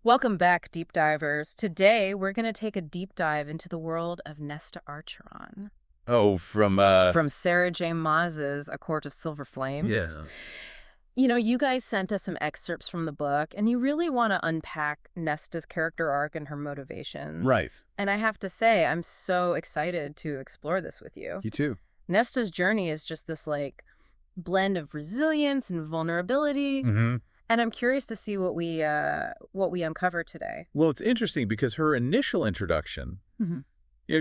Welcome back, deep divers. Today, we're going to take a deep dive into the world of Nesta Archeron. Oh, from From Sarah J. Maas's A Court of Silver Flames. yeah. You guys sent us some excerpts from the book, and you really want to unpack Nesta's character arc and her motivations. Right. And I have to say, I'm so excited to explore this with you. You too. Nesta's journey is just this, blend of resilience and vulnerability. Mm-hmm. And I'm curious to see what we uncover today. Well, it's interesting because her initial introduction,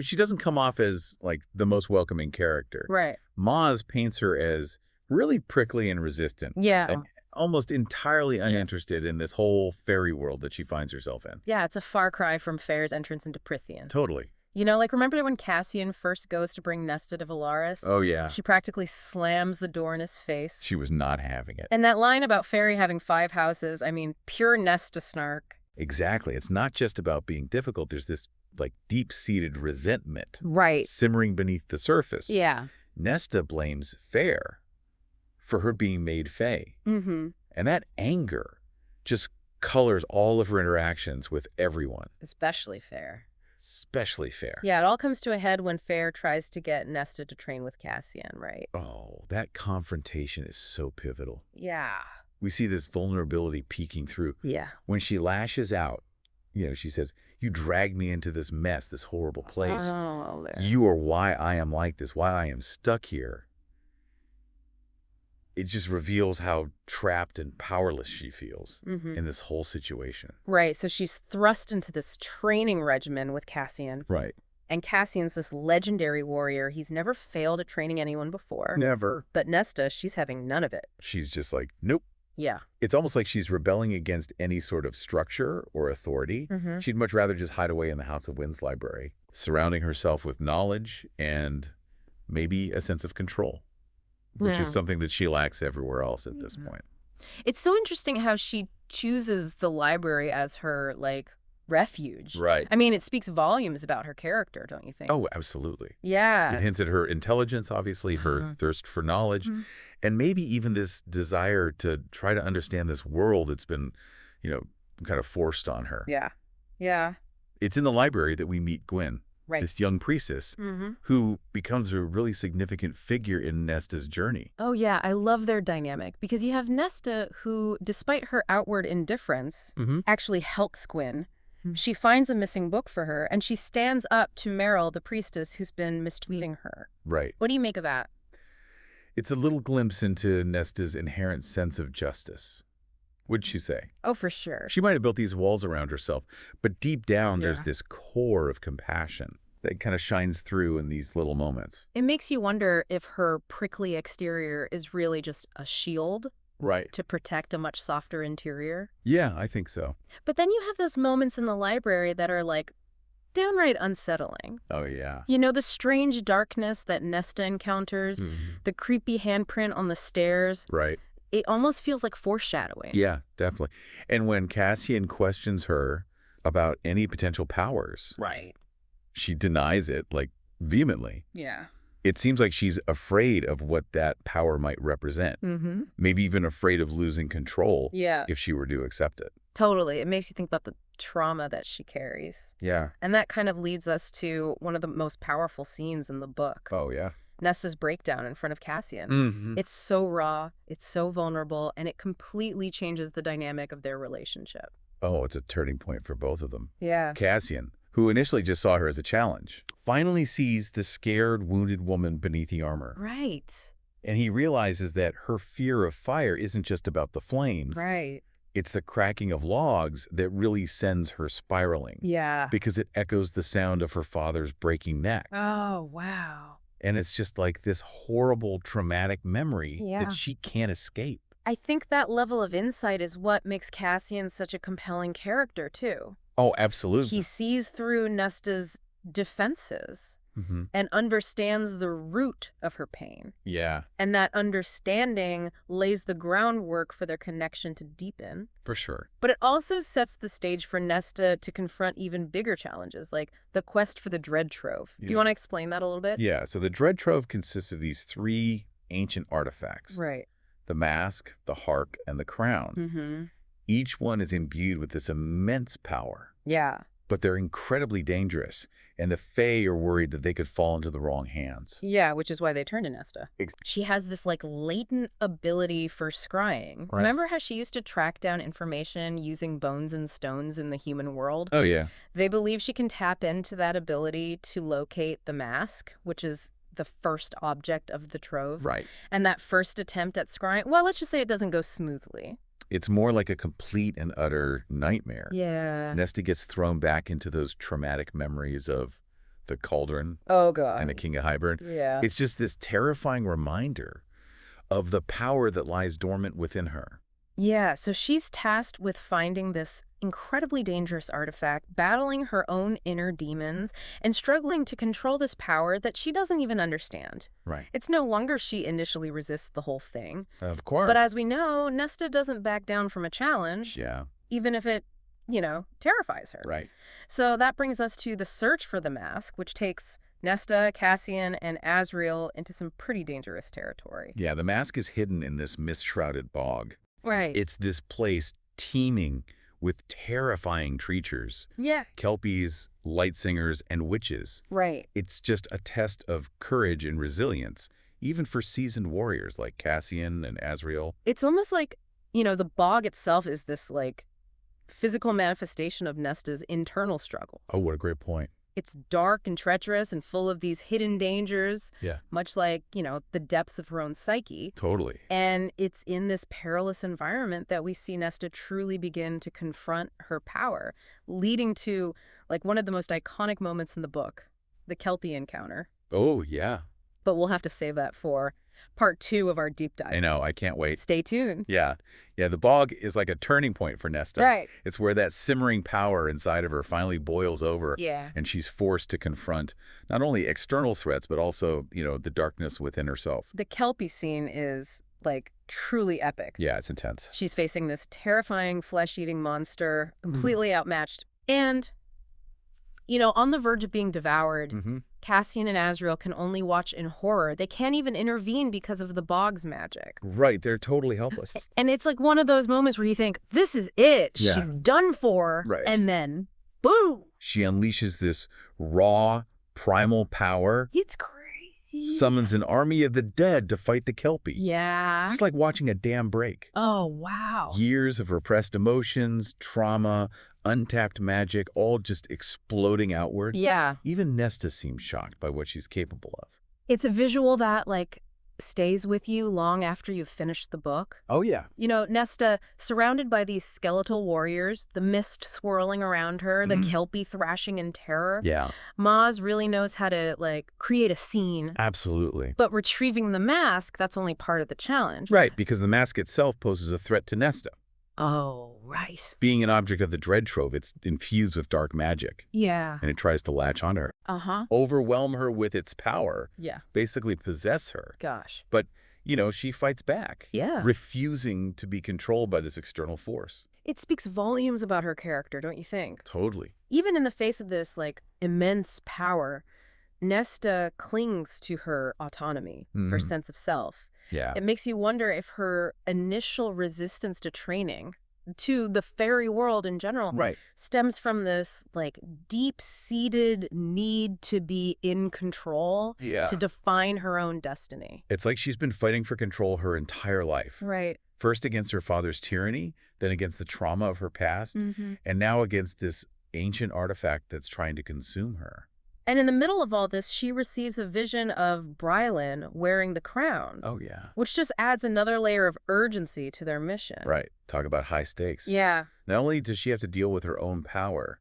she doesn't come off as like the most welcoming character. Right. Maas paints her as really prickly and resistant. Yeah. And almost entirely uninterested in this whole fairy world that she finds herself in. Yeah, it's a far cry from Fair's entrance into Prithian. Totally. Remember when Cassian first goes to bring Nesta to Valaris? Oh, yeah. She practically slams the door in his face. She was not having it. And that line about Fairy having 5 houses, pure Nesta snark. Exactly. It's not just about being difficult. There's this, deep-seated resentment. Right. Simmering beneath the surface. Yeah. Nesta blames Fair for her being made Fae. Mm-hmm. And that anger just colors all of her interactions with everyone. Especially Fair. Especially Fair. Yeah, it all comes to a head when Fair tries to get Nesta to train with Cassian, right? Oh, that confrontation is so pivotal. Yeah. We see this vulnerability peeking through. Yeah. When she lashes out, she says, "You dragged me into this mess, this horrible place. Oh, there. You are why I am like this, why I am stuck here." It just reveals how trapped and powerless she feels in this whole situation. Right, so she's thrust into this training regimen with Cassian. Right. And Cassian's this legendary warrior. He's never failed at training anyone before. Never. But Nesta, she's having none of it. She's just like, nope. Yeah. It's almost like she's rebelling against any sort of structure or authority. She'd much rather just hide away in the House of Wind's library, surrounding herself with knowledge and maybe a sense of control, which is something that she lacks everywhere else at this point. It's so interesting how she chooses the library as her, refuge. Right. It speaks volumes about her character, don't you think? Oh, absolutely. Yeah. It hints at her intelligence, obviously, her thirst for knowledge, and maybe even this desire to try to understand this world that's been, kind of forced on her. Yeah. Yeah. It's in the library that we meet Gwen. Right. This young priestess who becomes a really significant figure in Nesta's journey. Oh, yeah. I love their dynamic because you have Nesta who, despite her outward indifference, actually helps Gwen. She finds a missing book for her, and she stands up to Meryl, the priestess, who's been mistreating her. Right. What do you make of that? It's a little glimpse into Nesta's inherent sense of justice, would she say? Oh, for sure. She might have built these walls around herself, but deep down there's this core of compassion that kind of shines through in these little moments. It makes you wonder if her prickly exterior is really just a shield. Right. To protect a much softer interior. Yeah, I think so. But then you have those moments in the library that are, downright unsettling. Oh, yeah. The strange darkness that Nesta encounters, the creepy handprint on the stairs. Right. It almost feels like foreshadowing. Yeah, definitely. And when Cassian questions her about any potential powers, right, she denies it, vehemently. Yeah. It seems like she's afraid of what that power might represent. Maybe even afraid of losing control if she were to accept it. Totally. It makes you think about the trauma that she carries. Yeah. And that kind of leads us to one of the most powerful scenes in the book. Oh, yeah. Nesta's breakdown in front of Cassian. It's so raw, it's so vulnerable, and it completely changes the dynamic of their relationship. Oh, it's a turning point for both of them. Yeah. Cassian, who initially just saw her as a challenge, finally sees the scared, wounded woman beneath the armor. Right. And he realizes that her fear of fire isn't just about the flames. Right. It's the cracking of logs that really sends her spiraling. Yeah. Because it echoes the sound of her father's breaking neck. Oh, wow. And it's just like this horrible, traumatic memory that she can't escape. I think that level of insight is what makes Cassian such a compelling character, too. Oh, absolutely. He sees through Nesta's defenses and understands the root of her pain. Yeah. And that understanding lays the groundwork for their connection to deepen. For sure. But it also sets the stage for Nesta to confront even bigger challenges, like the quest for the Dread Trove. Yeah. Do you want to explain that a little bit? Yeah, so the Dread Trove consists of these 3 ancient artifacts. Right. The mask, the hark, and the crown. Each one is imbued with this immense power. Yeah. But they're incredibly dangerous, and the Fae are worried that they could fall into the wrong hands. Yeah, which is why they turn to Nesta. She has this, like, latent ability for scrying. Right. Remember how she used to track down information using bones and stones in the human world? Oh, yeah. They believe she can tap into that ability to locate the mask, which is the first object of the trove. Right. And that first attempt at scrying, well, let's just say it doesn't go smoothly. It's more like a complete and utter nightmare. Yeah. Nesta gets thrown back into those traumatic memories of the cauldron Oh, God. and the King of Hybern. Yeah. It's just this terrifying reminder of the power that lies dormant within her. Yeah, so she's tasked with finding this incredibly dangerous artifact, battling her own inner demons, and struggling to control this power that she doesn't even understand. Right. It's no longer she initially resists the whole thing. Of course. But as we know, Nesta doesn't back down from a challenge. Yeah. Even if it, terrifies her. Right. So that brings us to the search for the mask, which takes Nesta, Cassian, and Azriel into some pretty dangerous territory. Yeah, the mask is hidden in this mist-shrouded bog. Right. It's this place teeming with terrifying creatures. Yeah. Kelpies, light singers, and witches. Right. It's just a test of courage and resilience, even for seasoned warriors like Cassian and Azriel. It's almost like, the bog itself is this, like, physical manifestation of Nesta's internal struggles. Oh, what a great point. It's dark and treacherous and full of these hidden dangers. Yeah. Much like, the depths of her own psyche. Totally. And it's in this perilous environment that we see Nesta truly begin to confront her power, leading to, like, one of the most iconic moments in the book, the Kelpie encounter. Oh, yeah. But we'll have to save that for part 2 of our deep dive. I know. I can't wait. Stay tuned. Yeah. Yeah, the bog is like a turning point for Nesta. Right. It's where that simmering power inside of her finally boils over. Yeah. And she's forced to confront not only external threats, but also, the darkness within herself. The Kelpie scene is, like, truly epic. Yeah, it's intense. She's facing this terrifying flesh-eating monster, completely outmatched. And, on the verge of being devoured, Cassian and Azriel can only watch in horror. They can't even intervene because of the bog's magic. Right, they're totally helpless. And it's like one of those moments where you think, this is it. Yeah. She's done for. Right. And then, boom! She unleashes this raw, primal power. It's crazy. Summons an army of the dead to fight the Kelpie. Yeah. It's like watching a dam break. Oh, wow. Years of repressed emotions, trauma, untapped magic, all just exploding outward. Yeah. Even Nesta seems shocked by what she's capable of. It's a visual that, like, stays with you long after you've finished the book. Oh, yeah. Nesta, surrounded by these skeletal warriors, the mist swirling around her, the Kelpie thrashing in terror. Yeah. Maas really knows how to, like, create a scene. Absolutely. But retrieving the mask, that's only part of the challenge. Right, because the mask itself poses a threat to Nesta. Oh, right. Being an object of the Dread Trove, it's infused with dark magic. Yeah. And it tries to latch onto her. Uh-huh. Overwhelm her with its power. Yeah. Basically possess her. Gosh. But, she fights back. Yeah. Refusing to be controlled by this external force. It speaks volumes about her character, don't you think? Totally. Even in the face of this, like, immense power, Nesta clings to her autonomy, her sense of self. Yeah. It makes you wonder if her initial resistance to training, to the fairy world in general, stems from this, like, deep-seated need to be in control, to define her own destiny. It's like she's been fighting for control her entire life. Right. First against her father's tyranny, then against the trauma of her past, and now against this ancient artifact that's trying to consume her. And in the middle of all this, she receives a vision of Brylin wearing the crown. Oh, yeah. Which just adds another layer of urgency to their mission. Right. Talk about high stakes. Yeah. Not only does she have to deal with her own power,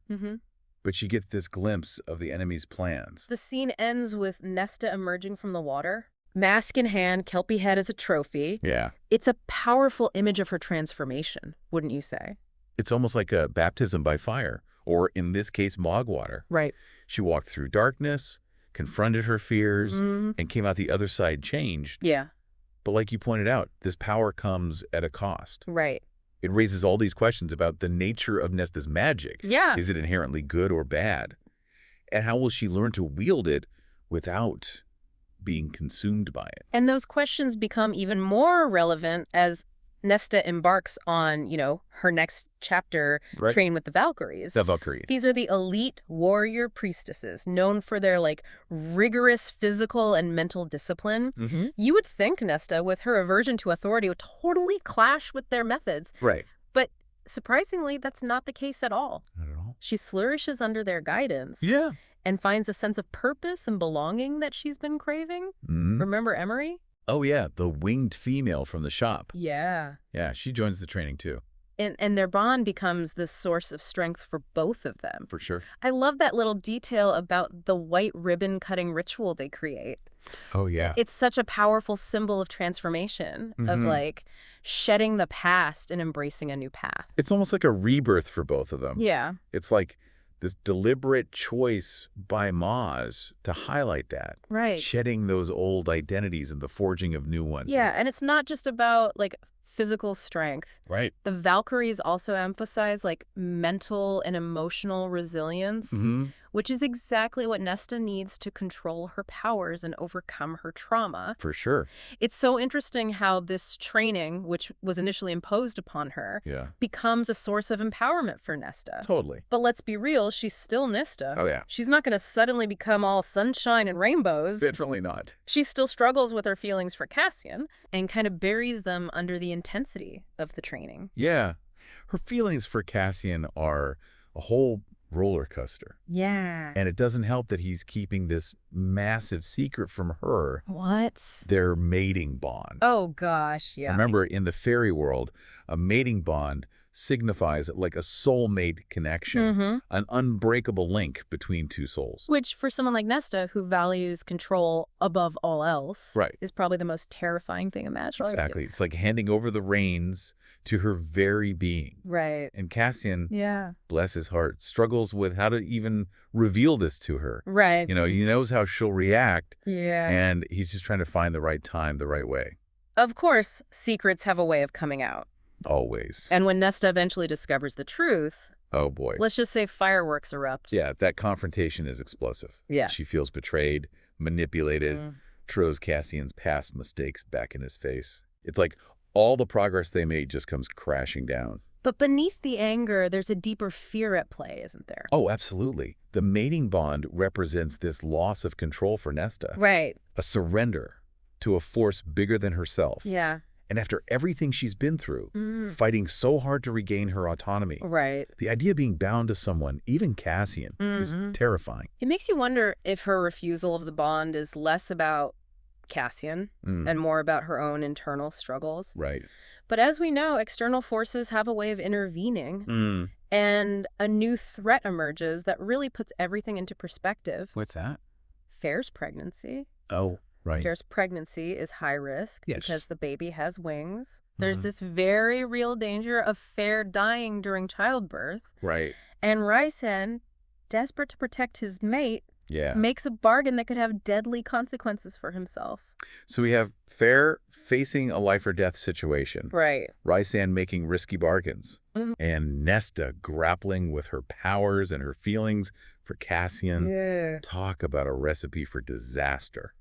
but she gets this glimpse of the enemy's plans. The scene ends with Nesta emerging from the water, mask in hand, Kelpie head as a trophy. Yeah. It's a powerful image of her transformation, wouldn't you say? It's almost like a baptism by fire, or in this case, mogwater. Right. She walked through darkness, confronted her fears, and came out the other side changed. Yeah. But like you pointed out, this power comes at a cost. Right. It raises all these questions about the nature of Nesta's magic. Yeah. Is it inherently good or bad? And how will she learn to wield it without being consumed by it? And those questions become even more relevant as Nesta embarks on, her next chapter, Right. Train with the Valkyries. The Valkyries. These are the elite warrior priestesses known for their, rigorous physical and mental discipline. You would think Nesta, with her aversion to authority, would totally clash with their methods. Right. But surprisingly, that's not the case at all. Not at all. She flourishes under their guidance. Yeah. And finds a sense of purpose and belonging that she's been craving. Remember Emery? Oh, yeah, the winged female from the shop. Yeah. Yeah, she joins the training, too. And their bond becomes this source of strength for both of them. For sure. I love that little detail about the white ribbon cutting ritual they create. Oh, yeah. It's such a powerful symbol of transformation, of shedding the past and embracing a new path. It's almost like a rebirth for both of them. Yeah. It's like this deliberate choice by Maas to highlight that. Right. Shedding those old identities and the forging of new ones. Yeah, and it's not just about, physical strength. Right. The Valkyries also emphasize, mental and emotional resilience, which is exactly what Nesta needs to control her powers and overcome her trauma. For sure. It's so interesting how this training, which was initially imposed upon her, becomes a source of empowerment for Nesta. Totally. But let's be real, she's still Nesta. Oh, yeah. She's not going to suddenly become all sunshine and rainbows. Definitely not. She still struggles with her feelings for Cassian and kind of buries them under the intensity of the training. Yeah. Her feelings for Cassian are a whole roller coaster. Yeah. And it doesn't help that he's keeping this massive secret from her. What? Their mating bond. Oh, gosh, yeah. Remember, in the fairy world, a mating bond signifies like a soulmate connection, an unbreakable link between two souls. Which, for someone like Nesta, who values control above all else, is probably the most terrifying thing imaginable. Exactly. It's like handing over the reins to her very being. Right. And Cassian, bless his heart, struggles with how to even reveal this to her. Right. He knows how she'll react. Yeah. And he's just trying to find the right time, the right way. Of course, secrets have a way of coming out. Always. And when Nesta eventually discovers the truth, oh boy, let's just say fireworks erupt. Yeah, that confrontation is explosive. Yeah. She feels betrayed, manipulated, throws Cassian's past mistakes back in his face. It's like all the progress they made just comes crashing down. But beneath the anger, there's a deeper fear at play, isn't there? Oh, absolutely. The mating bond represents this loss of control for Nesta. Right. A surrender to a force bigger than herself. Yeah. And after everything she's been through, fighting so hard to regain her autonomy, the idea of being bound to someone, even Cassian, is terrifying. It makes you wonder if her refusal of the bond is less about Cassian and more about her own internal struggles. Right. But as we know, external forces have a way of intervening, and a new threat emerges that really puts everything into perspective. What's that? Fair's pregnancy. Oh, right. Fair's pregnancy is high risk because the baby has wings. There's Mhm. this very real danger of Fair dying during childbirth. Right. And Rysand, desperate to protect his mate, Yeah. makes a bargain that could have deadly consequences for himself. So we have Fair facing a life or death situation. Right. Rysand making risky bargains. Mhm. And Nesta grappling with her powers and her feelings for Cassian. Yeah. Talk about a recipe for disaster.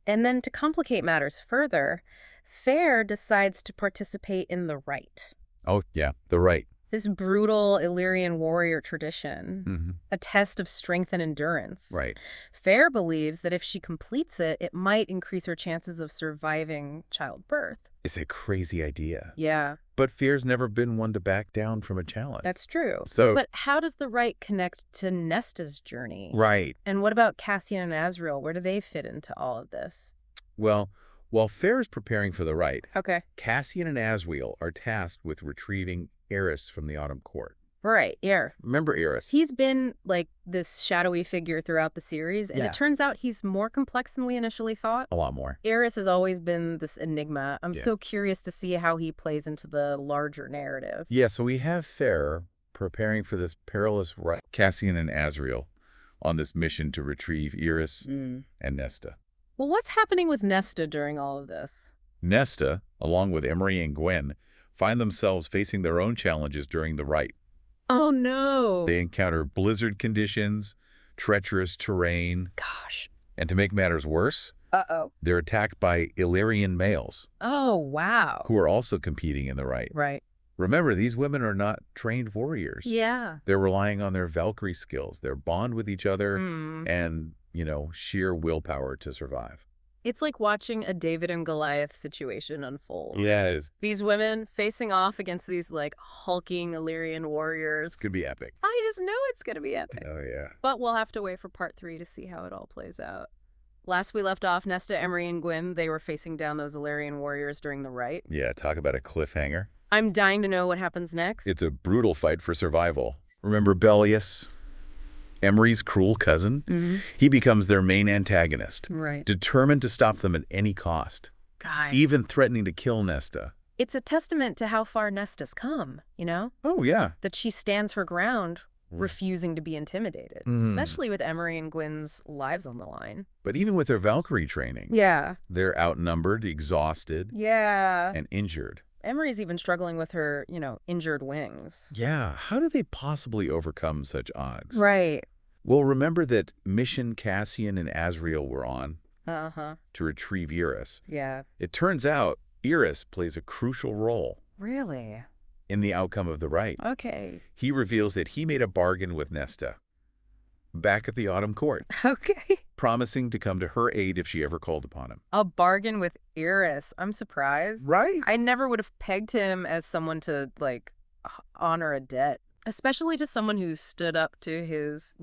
And then to complicate matters further, Fair decides to participate in the rite. Oh, yeah. The right. This brutal Illyrian warrior tradition, Mm-hmm. a test of strength and endurance. Right. Fair believes that if she completes it, it might increase her chances of surviving childbirth. It's a crazy idea. Yeah, But Fear's never been one to back down from a challenge. that's true. So, But how does the rite connect to Nesta's journey? right. And what about Cassian and Azriel? Where do they fit into all of this? Well, while Fair is preparing for the rite, Okay. Cassian and Azriel are tasked with retrieving Eris from the Autumn Court. Right, yeah. Remember Eris? He's been like this shadowy figure throughout the series, and Yeah. it turns out he's more complex than we initially thought. A lot more. Eris has always been this enigma. I'm Yeah. so curious to see how he plays into the larger narrative. Yeah, so we have Fair preparing for this perilous rite. Cassian and Azriel on this mission to retrieve Eris and Nesta. Well, what's happening with Nesta during all of this? Nesta, along with Emery and Gwen, find themselves facing their own challenges during the rite. Oh, no. They encounter blizzard conditions, treacherous terrain, Gosh. and to make matters worse, Uh-oh. They're attacked by Illyrian males. Oh, wow. Who are also competing in the right. Right. Remember, these women are not trained warriors. Yeah. They're relying on their Valkyrie skills, their bond with each other, and, sheer willpower to survive. It's like watching a David and Goliath situation unfold. Yes. These women facing off against these, hulking Illyrian warriors. It's going to be epic. I just know it's going to be epic. Oh, yeah. But we'll have to wait for part 3 to see how it all plays out. Last we left off, Nesta, Emery, and Gwyn, they were facing down those Illyrian warriors during the rite. Yeah, talk about a cliffhanger. I'm dying to know what happens next. It's a brutal fight for survival. Remember Bellius? Emery's cruel cousin? He becomes their main antagonist. Right. Determined to stop them at any cost. God. Even threatening to kill Nesta. It's a testament to how far Nesta's come, you know? Oh, yeah. That she stands her ground, refusing to be intimidated. Especially with Emery and Gwyn's lives on the line. But even with their Valkyrie training. Yeah. They're outnumbered, exhausted. Yeah. And injured. Emery's even struggling with her, injured wings. Yeah. How do they possibly overcome such odds? Right. Well, remember that mission Cassian and Azrael were on to retrieve Eris. Yeah. It turns out Eris plays a crucial role. Really? In the outcome of the rite. Okay. He reveals that he made a bargain with Nesta back at the Autumn Court. Okay. Promising to come to her aid if she ever called upon him. A bargain with Eris. I'm surprised. Right? I never would have pegged him as someone to, honor a debt. Especially to someone who stood up to his,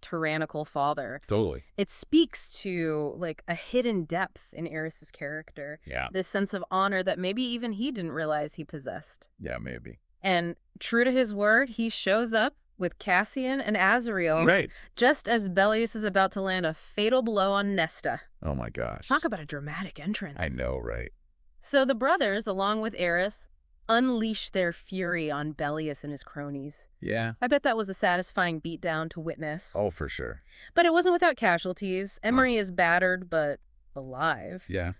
tyrannical father. Totally. It speaks to, a hidden depth in Eris's character. Yeah. This sense of honor that maybe even he didn't realize he possessed. Yeah, maybe. And true to his word, he shows up with Cassian and Azrael. Right. Just as Bellius is about to land a fatal blow on Nesta. Oh, my gosh. Talk about a dramatic entrance. I know, right? So the brothers, along with Eris, unleash their fury on Bellius and his cronies. Yeah. I bet that was a satisfying beatdown to witness. Oh, for sure. But it wasn't without casualties. Emery is battered, but alive. Yeah.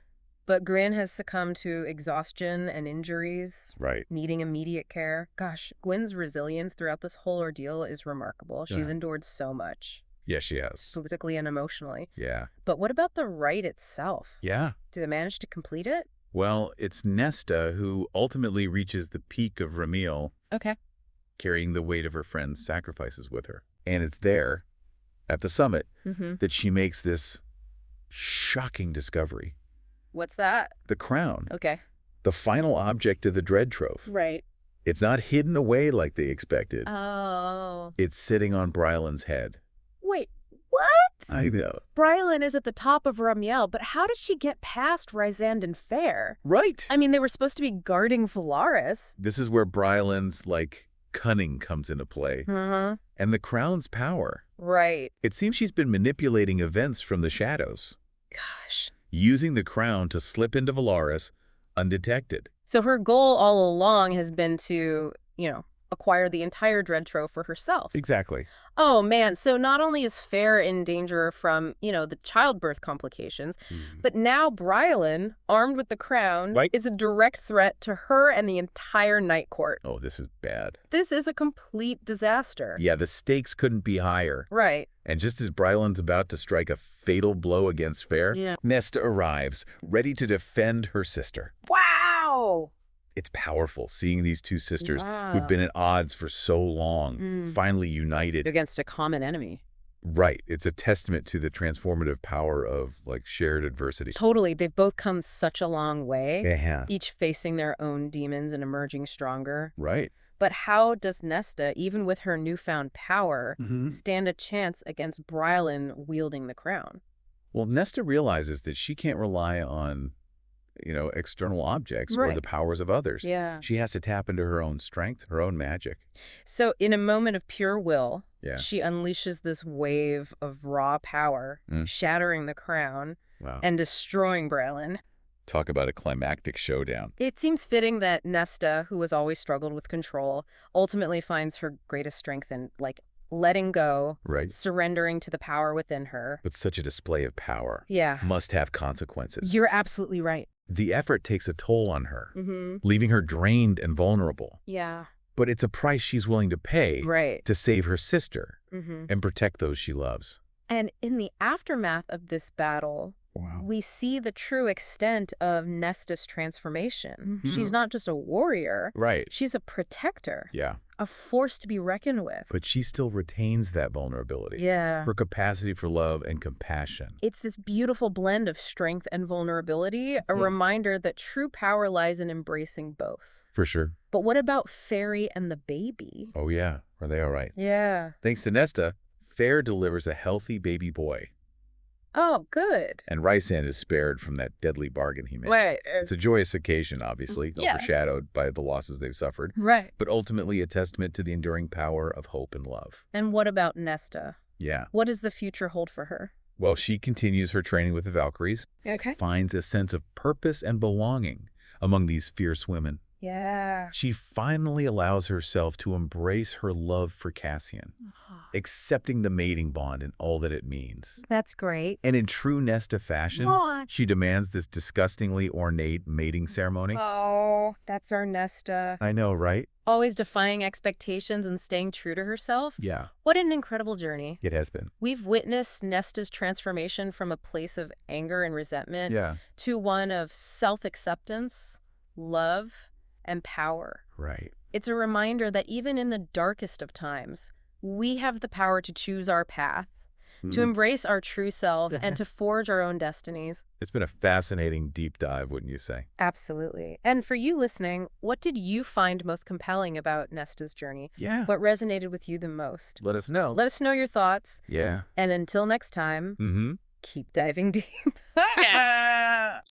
But Gwyn has succumbed to exhaustion and injuries. Right. Needing immediate care. Gosh, Gwyn's resilience throughout this whole ordeal is remarkable. She's endured so much. Yeah, she has. Physically and emotionally. Yeah. But what about the rite itself? Yeah. Do they manage to complete it? Well, it's Nesta who ultimately reaches the peak of Ramil, Okay. carrying the weight of her friend's sacrifices with her. And it's there, at the summit, that she makes this shocking discovery. What's that? The crown. Okay. The final object of the Dread Trove. Right. It's not hidden away like they expected. Oh. It's sitting on Brylan's head. Wait, what? I know. Brylan is at the top of Ramiel, but how did she get past Rysand and Fair? Right. I mean, they were supposed to be guarding Valaris. This is where Brylan's, cunning comes into play. And the crown's power. Right. It seems she's been manipulating events from the shadows. Gosh. Using the crown to slip into Valaris undetected. So her goal all along has been to, acquire the entire Dread Trove for herself. Exactly. Oh, man. So not only is Fair in danger from, the childbirth complications, but now Brylan, armed with the crown, is a direct threat to her and the entire Night Court. Oh, this is bad. This is a complete disaster. Yeah, the stakes couldn't be higher. Right. And just as Brylan's about to strike a fatal blow against Fair, Nesta arrives, ready to defend her sister. Wow! It's powerful seeing these two sisters who've been at odds for so long, finally united. Against a common enemy. Right. It's a testament to the transformative power of, shared adversity. Totally. They've both come such a long way. Yeah. Each facing their own demons and emerging stronger. Right. But how does Nesta, even with her newfound power, stand a chance against Brylan wielding the crown? Well, Nesta realizes that she can't rely on external objects or the powers of others. Yeah. She has to tap into her own strength, her own magic. So in a moment of pure will, Yeah. she unleashes this wave of raw power, shattering the crown and destroying Brylan. Talk about a climactic showdown. It seems fitting that Nesta, who has always struggled with control, ultimately finds her greatest strength in, letting go, surrendering to the power within her. But such a display of power Yeah. must have consequences. You're absolutely right. The effort takes a toll on her, leaving her drained and vulnerable. Yeah. But it's a price she's willing to pay Right. to save her sister and protect those she loves. And in the aftermath of this battle, we see the true extent of Nesta's transformation. She's not just a warrior. Right. She's a protector. Yeah. A force to be reckoned with. But she still retains that vulnerability. Yeah. Her capacity for love and compassion. It's this beautiful blend of strength and vulnerability, a reminder that true power lies in embracing both. For sure. But what about Fairy and the baby? Oh, yeah. Are they all right? Yeah. Thanks to Nesta, Fair delivers a healthy baby boy. Oh, good. And Rysand is spared from that deadly bargain he made. Right. It's a joyous occasion, obviously, Yeah. overshadowed by the losses they've suffered, Right. but ultimately a testament to the enduring power of hope and love. And what about Nesta? Yeah. What does the future hold for her? Well, she continues her training with the Valkyries, Okay. finds a sense of purpose and belonging among these fierce women. Yeah. She finally allows herself to embrace her love for Cassian, accepting the mating bond and all that it means. That's great. And in true Nesta fashion, she demands this disgustingly ornate mating ceremony. Oh, that's our Nesta. I know, right? Always defying expectations and staying true to herself. Yeah. What an incredible journey. It has been. We've witnessed Nesta's transformation from a place of anger and resentment to one of self-acceptance, love, and power. Right. It's a reminder that even in the darkest of times, we have the power to choose our path, to embrace our true selves, and to forge our own destinies. It's been a fascinating deep dive, wouldn't you say? Absolutely. And for you listening, what did you find most compelling about Nesta's journey? Yeah. What resonated with you the most? Let us know. Let us know your thoughts. Yeah. And until next time, keep diving deep.